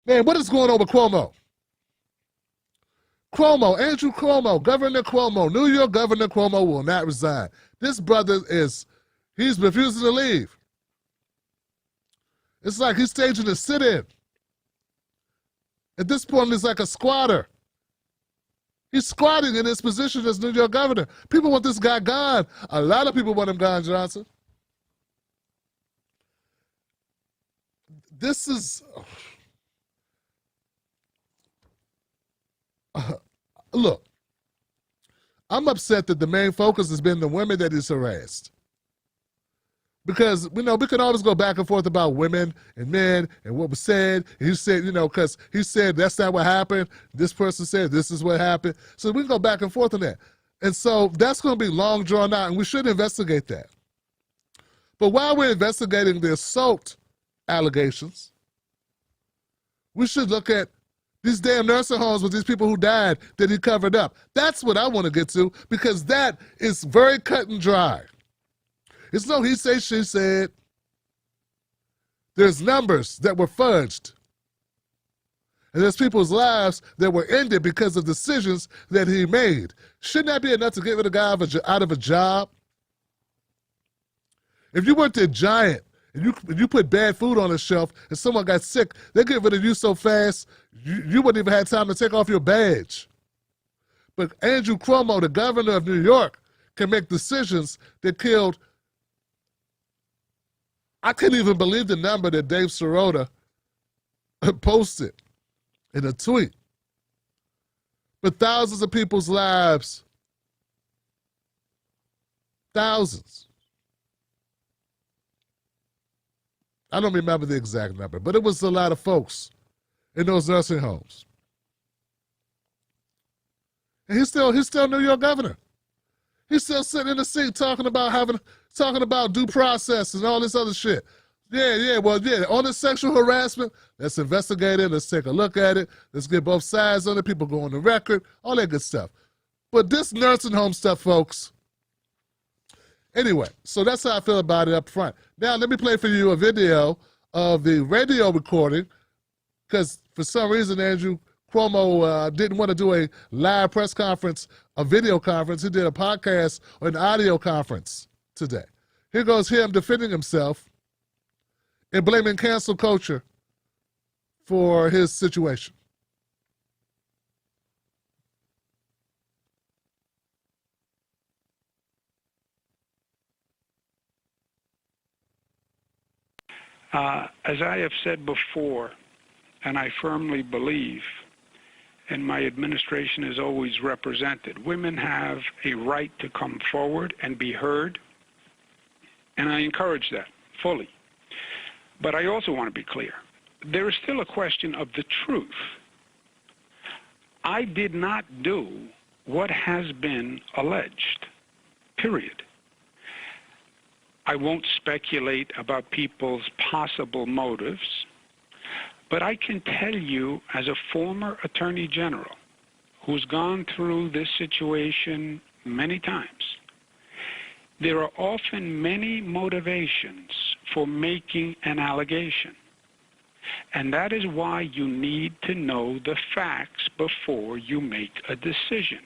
Man, what is going on with Cuomo? Cuomo, Andrew Cuomo, Governor Cuomo, New York Governor Cuomo will not resign. This brother he's refusing to leave. It's like he's staging a sit-in. At this point, he's like a squatter. He's squatting in his position as New York governor. People want this guy gone. A lot of people want him gone, Johnson. This is... look, I'm upset that the main focus has been the women that he's harassed. Because, we can always go back and forth about women and men and what was said. And he said, because he said that's not what happened. This person said this is what happened. So we can go back and forth on that. And so that's going to be long drawn out, and we should investigate that. But while we're investigating the assault allegations, we should look at these damn nursing homes with these people who died that he covered up. That's what I want to get to, because that is very cut and dry. It's no he said, she said. There's numbers that were fudged. And there's people's lives that were ended because of decisions that he made. Shouldn't that be enough to get rid of a guy out of a job? If you went to Giant and you put bad food on the shelf and someone got sick, they get rid of you so fast, you wouldn't even have time to take off your badge. But Andrew Cuomo, the governor of New York, can make decisions that killed... I couldn't even believe the number that Dave Sirota posted in a tweet. But thousands of people's lives, thousands. I don't remember the exact number, but it was a lot of folks in those nursing homes. And he's still New York governor. He's still sitting in the seat talking about due process and all this other shit. Yeah, on the sexual harassment, let's investigate it, let's take a look at it, let's get both sides on it, people go on the record, all that good stuff. But this nursing home stuff, folks, anyway, so that's how I feel about it up front. Now, let me play for you a video of the radio recording, because for some reason, Andrew Cuomo didn't want to do a live press conference, a video conference. He did a podcast or an audio conference today. Here goes him defending himself and blaming cancel culture for his situation. As I have said before, and I firmly believe, and my administration has always represented, women have a right to come forward and be heard, and I encourage that fully. But I also want to be clear. There is still a question of the truth. I did not do what has been alleged, period. I won't speculate about people's possible motives, but I can tell you, as a former attorney general who's gone through this situation many times, there are often many motivations for making an allegation. And that is why you need to know the facts before you make a decision.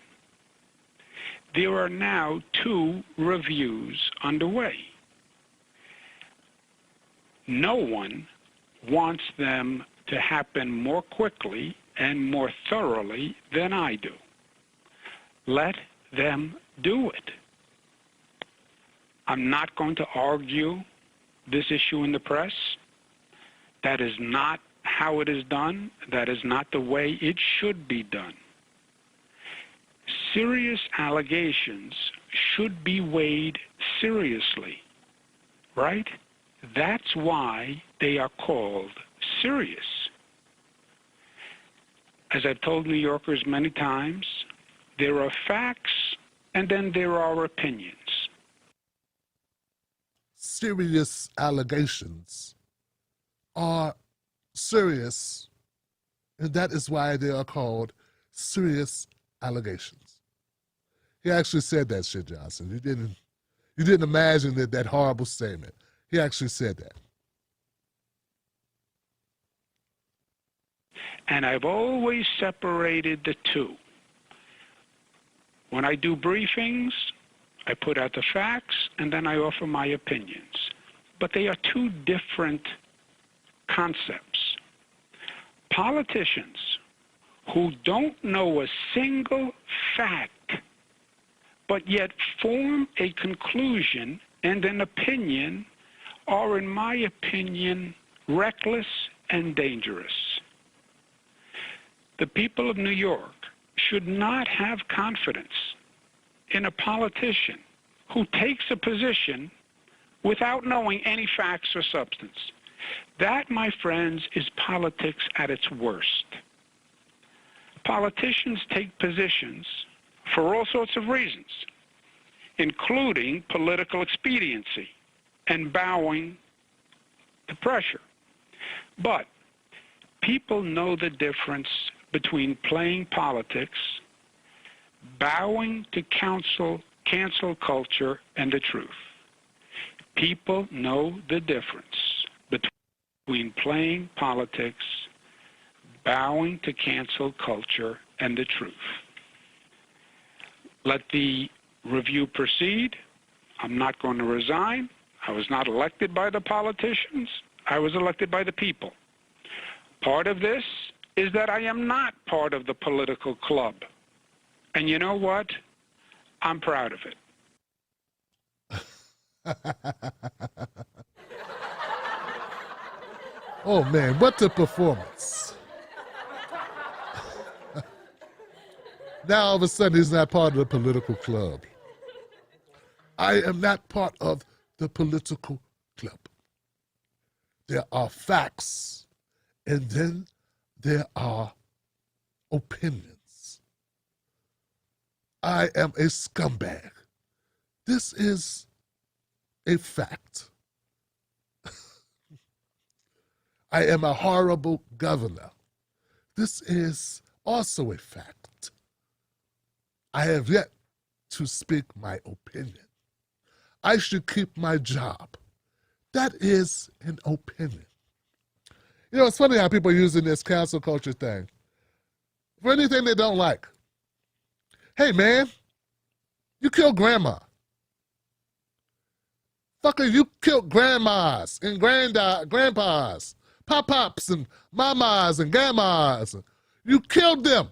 There are now 2 reviews underway. No one wants them to happen more quickly and more thoroughly than I do. Let them do it. I'm not going to argue this issue in the press. That is not how it is done. That is not the way it should be done. Serious allegations should be weighed seriously, right? That's why they are called serious. As I've told New Yorkers many times, there are facts and then there are opinions. Serious allegations are serious, and that is why they are called serious allegations. He actually said that shit, Johnson. You didn't imagine that horrible statement. He actually said that. And I've always separated the two. When I do briefings, I put out the facts, and then I offer my opinions. But they are two different concepts. Politicians who don't know a single fact, but yet form a conclusion and an opinion, are, in my opinion, reckless and dangerous. The people of New York should not have confidence in a politician who takes a position without knowing any facts or substance. That, my friends, is politics at its worst. Politicians take positions for all sorts of reasons, including political expediency and bowing to pressure. But people know the difference between playing politics, bowing to cancel culture, and the truth. People know the difference between playing politics, bowing to cancel culture, and the truth. Let the review proceed. I'm not going to resign. I was not elected by the politicians. I was elected by the people. Part of this is that I am not part of the political club. And you know what? I'm proud of it. Oh, man, what a performance. Now, all of a sudden, he's not part of the political club. I am not part of the political club. There are facts, and then there are opinions. I am a scumbag. This is a fact. I am a horrible governor. This is also a fact. I have yet to speak my opinion. I should keep my job. That is an opinion. You know, it's funny how people are using this cancel culture thing for anything they don't like. Hey, man, you killed grandma. Fucker, you killed grandmas and grandpas, pop-pops and mamas and grandmas. You killed them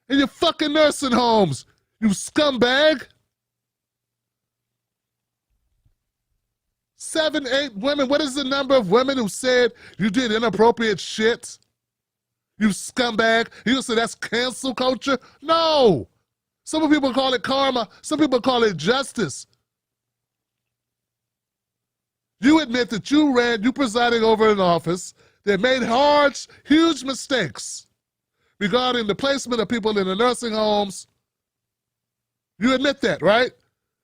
in your fucking nursing homes, you scumbag. 7, 8 women. What is the number of women who said you did inappropriate shit? You scumbag. You say that's cancel culture? No. Some people call it karma. Some people call it justice. You admit that you presiding over an office that made huge mistakes regarding the placement of people in the nursing homes. You admit that, right?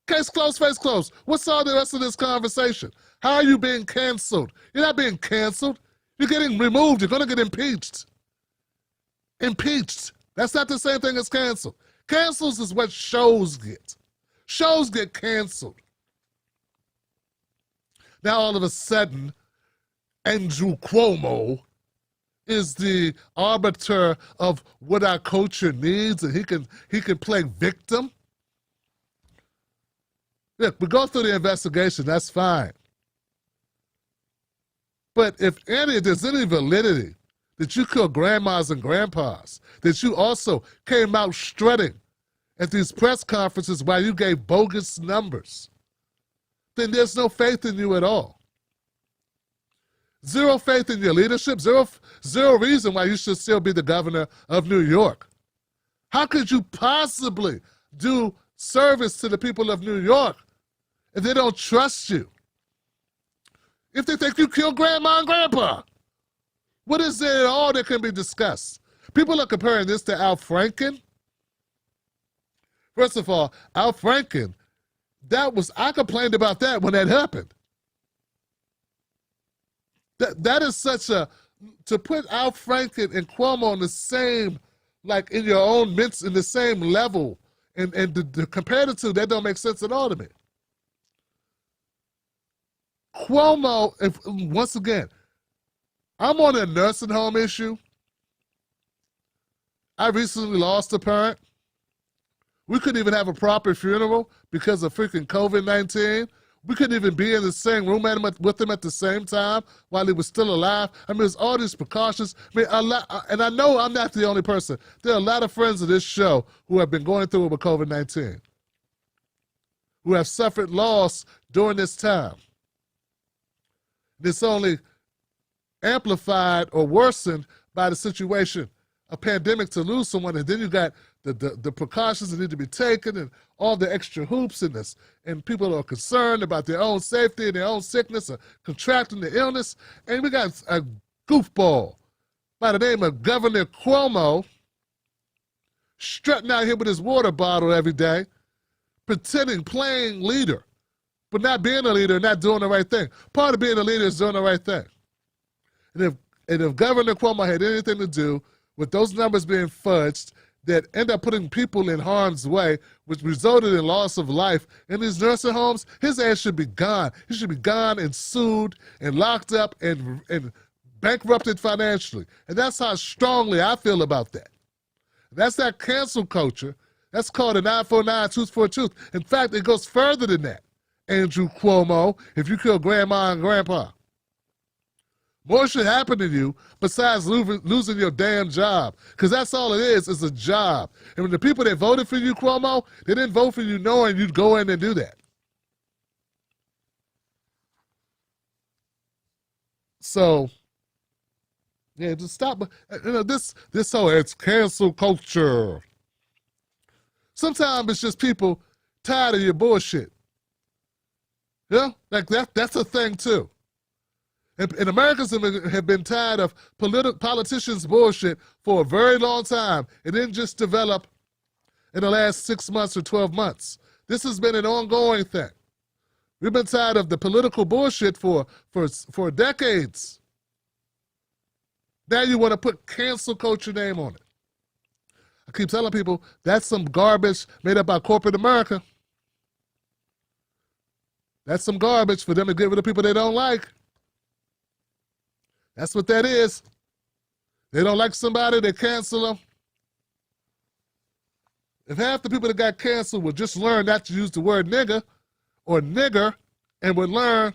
Case closed, face closed. What's all the rest of this conversation? How are you being canceled? You're not being canceled. You're getting removed. You're going to get impeached. Impeached. That's not the same thing as canceled. Cancels is what shows get. Shows get canceled. Now all of a sudden, Andrew Cuomo is the arbiter of what our culture needs, and he can play victim. Look, we go through the investigation, that's fine. But if there's any validity that you killed grandmas and grandpas, that you also came out strutting at these press conferences while you gave bogus numbers, then there's no faith in you at all. Zero faith in your leadership, zero reason why you should still be the governor of New York. How could you possibly do service to the people of New York if they don't trust you? If they think you killed grandma and grandpa? What is there at all that can be discussed? People are comparing this to Al Franken. First of all, Al Franken, I complained about that when that happened. That is such to put Al Franken and Cuomo on the same, like in your own midst, in the same level, and to compare the two, that don't make sense at all to me. Cuomo, once again, I'm on a nursing home issue. I recently lost a parent. We couldn't even have a proper funeral because of freaking COVID-19. We couldn't even be in the same room with him at the same time while he was still alive. I mean, there's all these precautions. I mean, and I know I'm not the only person. There are a lot of friends of this show who have been going through it with COVID-19, who have suffered loss during this time. It's only amplified or worsened by the situation, a pandemic, to lose someone, and then you got the precautions that need to be taken and all the extra hoops in this, and people are concerned about their own safety and their own sickness or contracting the illness. And we got a goofball by the name of Governor Cuomo strutting out here with his water bottle every day, pretending, playing leader, but not being a leader and not doing the right thing. Part of being a leader is doing the right thing. And if Governor Cuomo had anything to do with those numbers being fudged that end up putting people in harm's way, which resulted in loss of life in these nursing homes, his ass should be gone. He should be gone and sued and locked up and bankrupted financially. And that's how strongly I feel about that. That's that cancel culture. That's called a 949 tooth for a tooth. In fact, it goes further than that. Andrew Cuomo, if you kill grandma and grandpa. More should happen to you besides losing your damn job, because that's all it is a job. And when the people that voted for you, Cuomo, they didn't vote for you knowing you'd go in and do that. So, yeah, just stop. You know, this whole, it's cancel culture. Sometimes it's just people tired of your bullshit. You know, like that's a thing too. And Americans have been tired of politicians' bullshit for a very long time. It didn't just develop in the last 6 months or 12 months. This has been an ongoing thing. We've been tired of the political bullshit for decades. Now you want to put cancel culture name on it. I keep telling people that's some garbage made up by corporate America. That's some garbage for them to give it to people they don't like. That's what that is. They don't like somebody, they cancel them. If half the people that got canceled would just learn not to use the word nigger or nigger, and would learn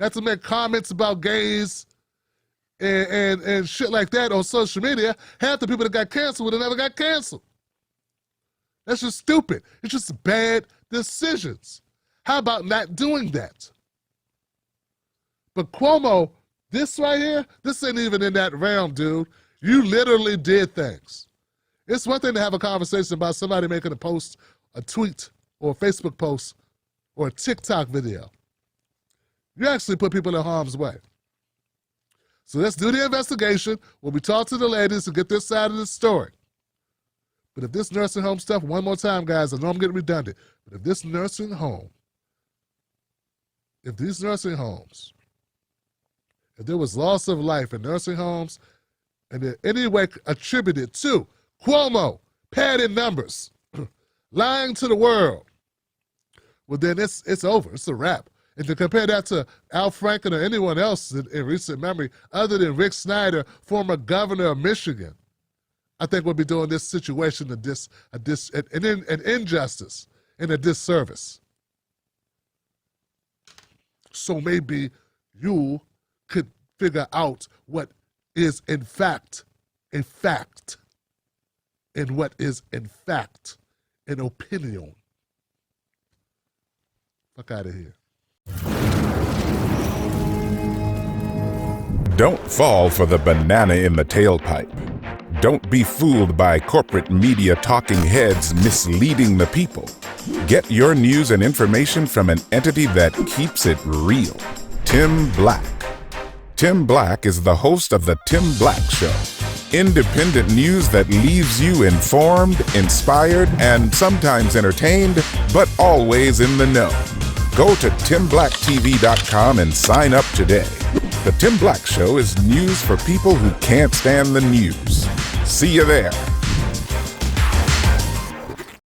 not to make comments about gays and shit like that on social media, half the people that got canceled would have never got canceled. That's just stupid. It's just bad decisions. How about not doing that? But Cuomo, this right here, this ain't even in that realm, dude. You literally did things. It's one thing to have a conversation about somebody making a post, a tweet, or a Facebook post, or a TikTok video. You actually put people in harm's way. So let's do the investigation where we talk to the ladies and get this side of the story. But if this nursing home stuff, one more time, guys, I know I'm getting redundant, but if these nursing homes, if there was loss of life in nursing homes and in any way attributed to Cuomo, padding numbers, lying to the world, well, then it's over. It's a wrap. And to compare that to Al Franken or anyone else in recent memory, other than Rick Snyder, former governor of Michigan, I think we'll be doing this situation an injustice and a disservice. So maybe you could figure out what is in fact a fact and what is in fact an opinion. Fuck out of here. Don't fall for the banana in the tailpipe. Don't be fooled by corporate media talking heads misleading the people. Get your news and information from an entity that keeps it real. Tim Black. Tim Black is the host of The Tim Black Show. Independent news that leaves you informed, inspired, and sometimes entertained, but always in the know. Go to timblacktv.com and sign up today. The Tim Black Show is news for people who can't stand the news. See you there.